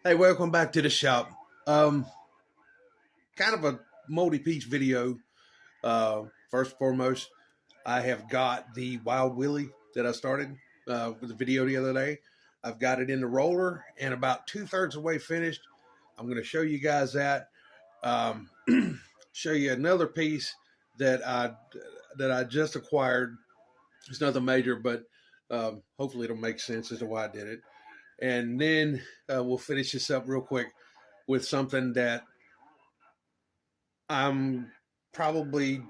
Hey, welcome back to the shop. Um, Kind of a multi-piece video. First and foremost, I have got the Wild Willy that I started with the video the other day. I've got it in the roller and about 2/3 of the way finished. I'm going to show you guys that. Um, Show you another piece that I just acquired. It's nothing major, but hopefully it'll make sense as to why I did it. And then we'll finish this up real quick with something that I'm probably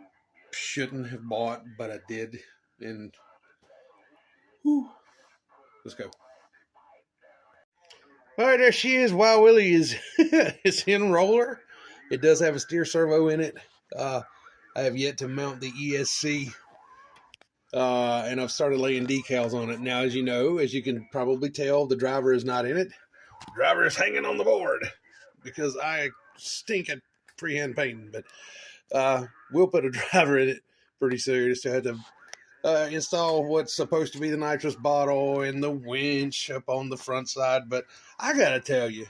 shouldn't have bought, but I did. And whew, let's go. All right, there she is. Wild Willy is it's in roller. It does have a steer servo in it. I have yet to mount the ESC, and I've started laying decals on it. Now, as you know, as you can probably tell, the driver is not in it. The driver is hanging on the board because I stink at freehand painting, but we'll put a driver in it pretty soon. Just had to install what's supposed to be the nitrous bottle and the winch up on the front side. But I gotta tell you,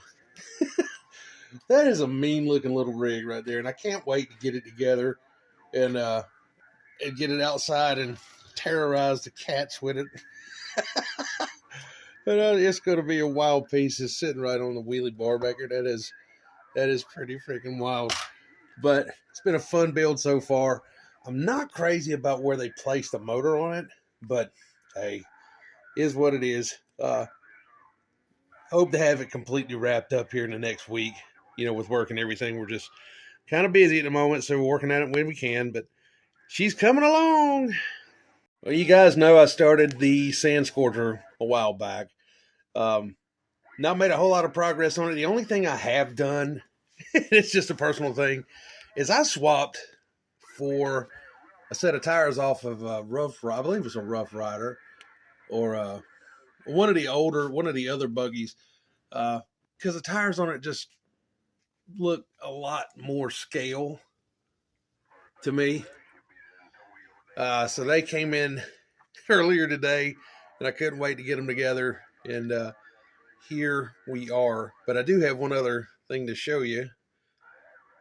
that is a mean looking little rig right there, and I can't wait to get it together and get it outside and terrorize the cats with it. But it's going to be a wild piece. It's sitting right on the wheelie bar back here. That is pretty freaking wild. But it's been a fun build so far. I'm not crazy about where they placed the motor on it, but hey, is what it is. Hope to have it completely wrapped up here in the next week. You know, with work and everything, we're just kind of busy at the moment, so we're working at it when we can. But she's coming along. Well, you guys know I started the Sand Scorcher a while back. Not made a whole lot of progress on it. The only thing I have done, it's just a personal thing, is I swapped for a set of tires off of a I believe it's a Rough Rider, or one of the other buggies, because the tires on it just look a lot more scale to me. So they came in earlier today, and I couldn't wait to get them together. And here we are. But I do have one other thing to show you,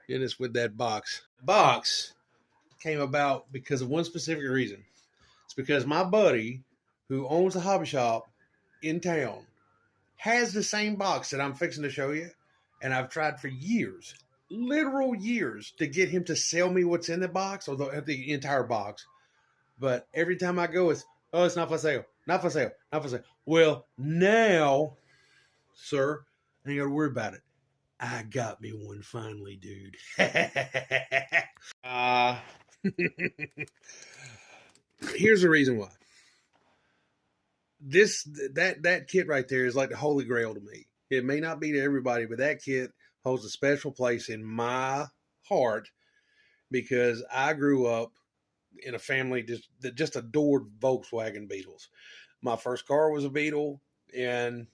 and it's with that box. The box came about because of one specific reason. It's because my buddy, who owns a hobby shop in town, has the same box that I'm fixing to show you, and I've tried for years, literal years, to get him to sell me what's in the box, or the entire box. But every time I go, it's not for sale, not for sale, not for sale. Well, now, sir, I ain't got to worry about it. I got me one finally, dude. Here's the reason why. That kit right there is like the holy grail to me. It may not be to everybody, but that kit holds a special place in my heart because I grew up in a family that just adored Volkswagen Beetles. My first car was a Beetle, and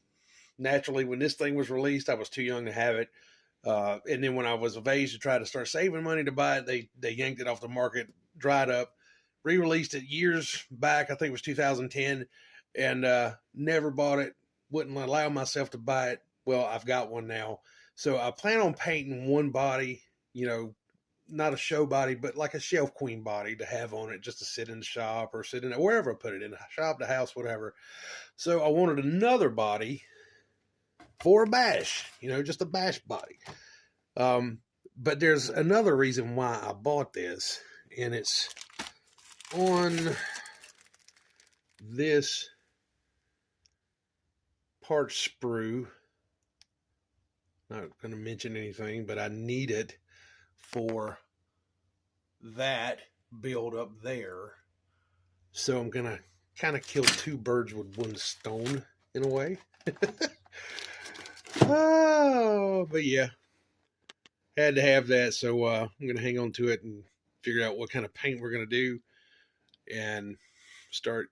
naturally, when this thing was released, I was too young to have it. And then when I was of age to try to start saving money to buy it, they yanked it off the market, dried up, re-released it years back. I think it was 2010, and never bought it. Wouldn't allow myself to buy it. Well, I've got one now, so I plan on painting one body. You know, not a show body, but like a shelf queen body to have on it, just to sit in the shop or sit in it, wherever I put it, in the shop, the house, whatever. So I wanted another body for a bash, just a bash body. But there's another reason why I bought this, and it's on this part sprue. Not going to mention anything, but I need it for that build up there. So I'm going to kind of kill two birds with one stone in a way. Oh, but yeah, had to have that. So I'm going to hang on to it and figure out what kind of paint we're going to do and start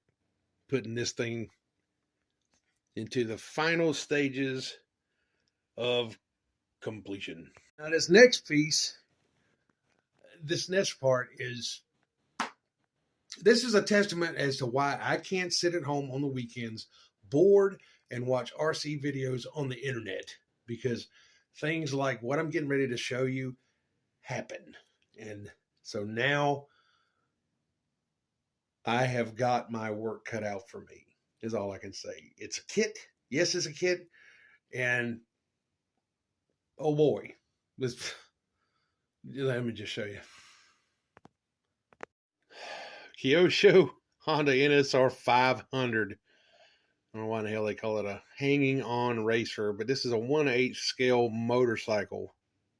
putting this thing into the final stages of completion. Now this next piece, this next part is a testament as to why I can't sit at home on the weekends bored and watch RC videos on the internet. because things like what I'm getting ready to show you happen. And so now I have got my work cut out for me, is all I can say. It's a kit. Yes, it's a kit. And oh boy, let me just show you. Kyosho Honda NSR 500. I don't know why in the hell they call it a hanging on racer, but this is a 1/8 scale motorcycle,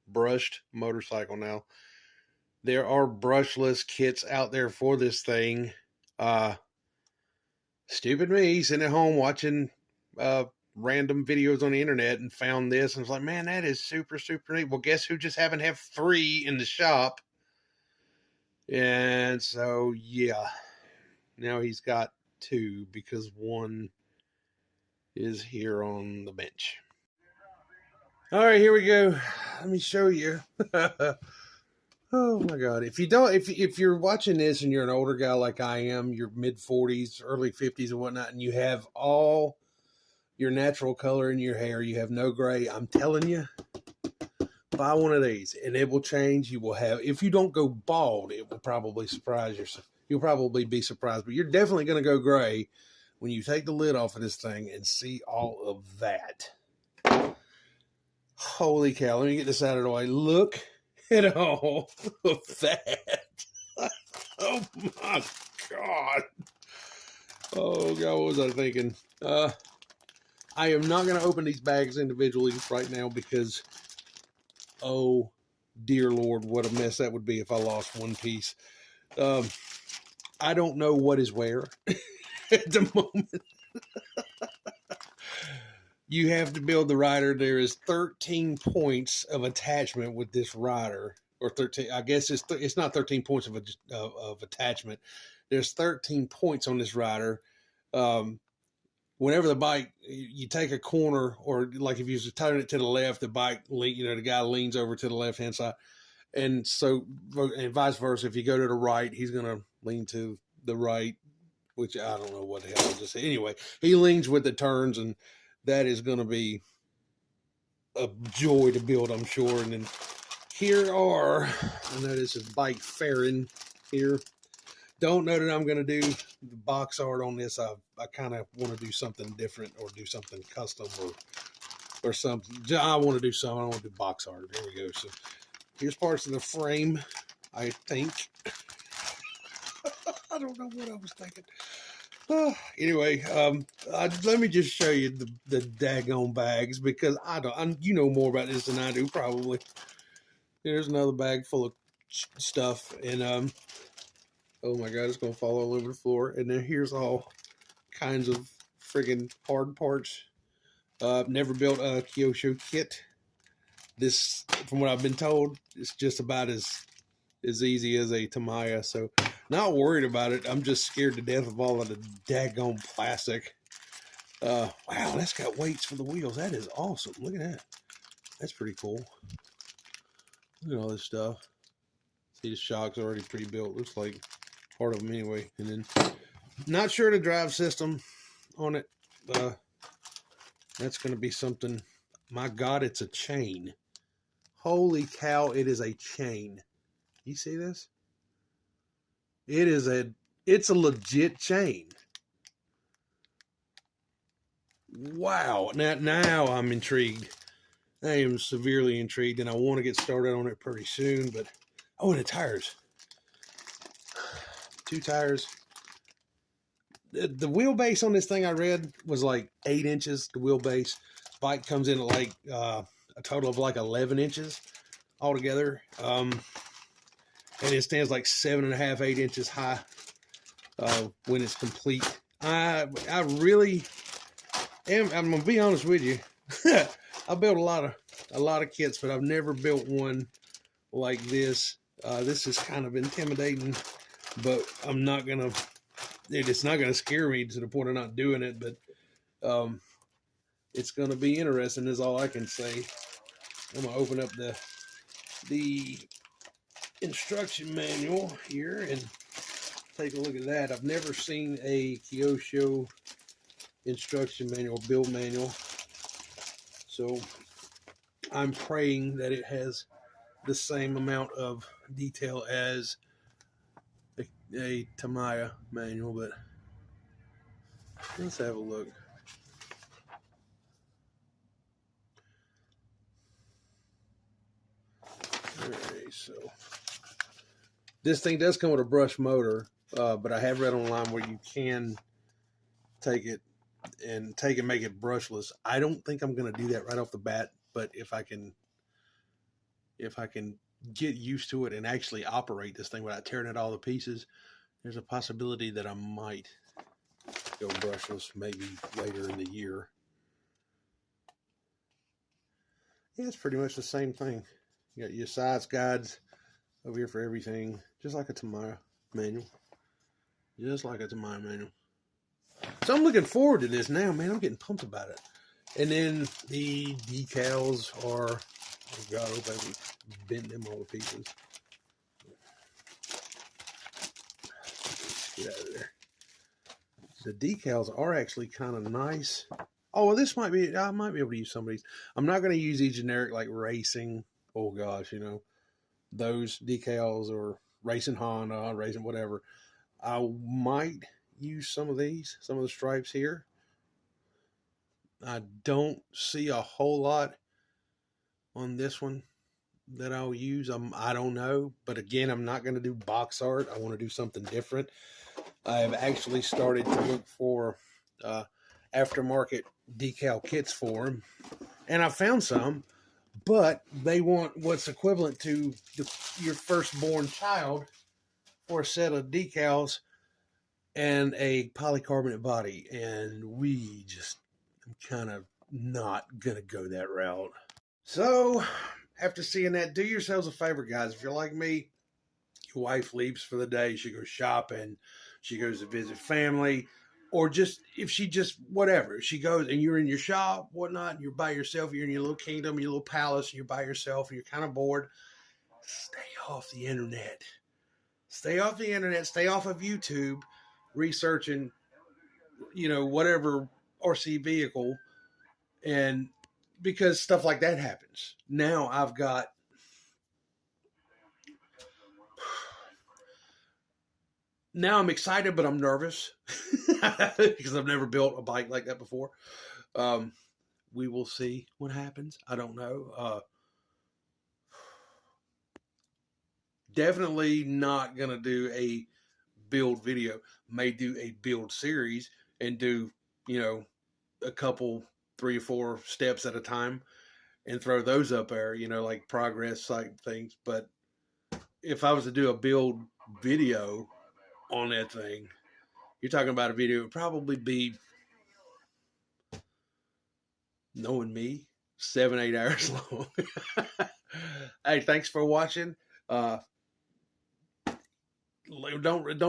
brushed motorcycle. Now, there are brushless kits out there for this thing. Stupid me sitting at home watching random videos on the internet and found this and was like, man, that is super, super neat. Well, guess who just happened to have 3 in the shop? And so, yeah, now he's got 2 because 1 is here on the bench. All right, here we go. Let me show you. Oh my God. If you're watching this and you're an older guy like I am, you're mid 40s, early 50s and whatnot, and you have all your natural color in your hair, you have no gray, I'm telling you, buy one of these and it will change. You will have, if you don't go bald, it will probably surprise yourself. You'll probably be surprised, but you're definitely going to go gray when you take the lid off of this thing and see all of that. Holy cow. Let me get this out of the way. Look at all of that. Oh my God. Oh God, what was I thinking? I am not going to open these bags individually right now because, oh dear Lord, what a mess that would be if I lost one piece. I don't know what is where at the moment. You have to build the rider. There is 13 points of attachment with this rider, or 13. I guess it's not 13 points of attachment. There's 13 points on this rider. Whenever the bike, you take a corner, or like if you turn it to the left, the bike, the guy leans over to the left hand side, and vice versa. If you go to the right, he's gonna lean to the right, which I don't know what the hell I just said. Anyway, he leans with the turns, and that is going to be a joy to build, I'm sure. And then here are, I know this is bike fairing here. Don't know that I'm going to do the box art on this. I kind of want to do something different or do something custom or something. I want to do something. I don't want to do box art. There we go. So here's parts of the frame, I think. I don't know what I was thinking. Anyway, let me just show you the daggone bags because you know more about this than I do probably. There's another bag full of stuff, and oh my God, it's gonna fall all over the floor. And then here's all kinds of friggin' hard parts. Never built a Kyosho kit. This, from what I've been told, it's just about as easy as a Tamiya, so not worried about it. I'm just scared to death of all of the daggone plastic. Wow, that's got weights for the wheels. That is awesome. Look at that. That's pretty cool. Look at all this stuff. See, the shock's already pre-built. Looks like part of them anyway. And then, not sure the drive system on it. That's going to be something. My God, it's a chain. Holy cow, it is a chain. You see this? It's a legit chain. Wow. Now I'm intrigued. I am severely intrigued, and I want to get started on it pretty soon. But oh, and the tires. 2 tires. The wheelbase on this thing I read was like 8 inches. The wheelbase. Bike comes in at like a total of like 11 inches altogether. And it stands like 7.5, 8 inches high when it's complete. I really am. I'm gonna be honest with you. I built a lot of kits, but I've never built one like this. This is kind of intimidating, but I'm not gonna. It's not gonna scare me to the point of not doing it. But it's gonna be interesting. Is all I can say. I'm gonna open up the instruction manual here and take a look at that. I've never seen a Kyosho instruction manual, build manual. So I'm praying that it has the same amount of detail as a Tamiya manual, but let's have a look. Alright, so this thing does come with a brush motor, but I have read online where you can take it and make it brushless. I don't think I'm going to do that right off the bat, but if I can get used to it and actually operate this thing without tearing it all to pieces, there's a possibility that I might go brushless maybe later in the year. Yeah, it's pretty much the same thing. You got your size guides over here for everything, just like a Tamiya manual. Just like a Tamiya manual. So I'm looking forward to this now, man. I'm getting pumped about it. And then the decals are, oh God, I hope I haven't bent them all to pieces. Get out of there. The decals are actually kind of nice. Oh, well, this might be, I might be able to use some of these. I'm not going to use these generic like racing. Oh gosh, you know, those decals or racing Honda, racing whatever. I might use some of these, some of the stripes here. I don't see a whole lot on this one that I'll use. I don't know, but again, I'm not going to do box art. I want to do something different. I have actually started to look for aftermarket decal kits for them, and I found some, but they want what's equivalent to your firstborn child for a set of decals and a polycarbonate body, and I'm kind of not gonna go that route. So after seeing that, do yourselves a favor, guys. If you're like me, your wife leaves for the day, she goes shopping, she goes to visit family, or just if she just whatever, she goes and you're in your shop, whatnot, and you're by yourself, you're in your little kingdom, your little palace, and you're by yourself, and you're kind of bored. Stay off the internet. Stay off the internet. Stay off of YouTube, researching, you know, whatever RC vehicle, and because stuff like that happens. Now I'm excited, but I'm nervous because I've never built a bike like that before. We will see what happens. I don't know. Definitely not going to do a build video. May do a build series and do, you know, a couple, 3 or 4 steps at a time and throw those up there, you know, like progress type things. But if I was to do a build video on that thing, you're talking about a video, it would probably be, knowing me, 7-8 hours long. Hey, thanks for watching. Don't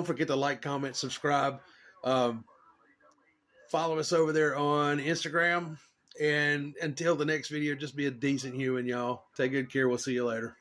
forget to like, comment, subscribe. Follow us over there on Instagram. And until the next video, just be a decent human, y'all. Take good care. We'll see you later.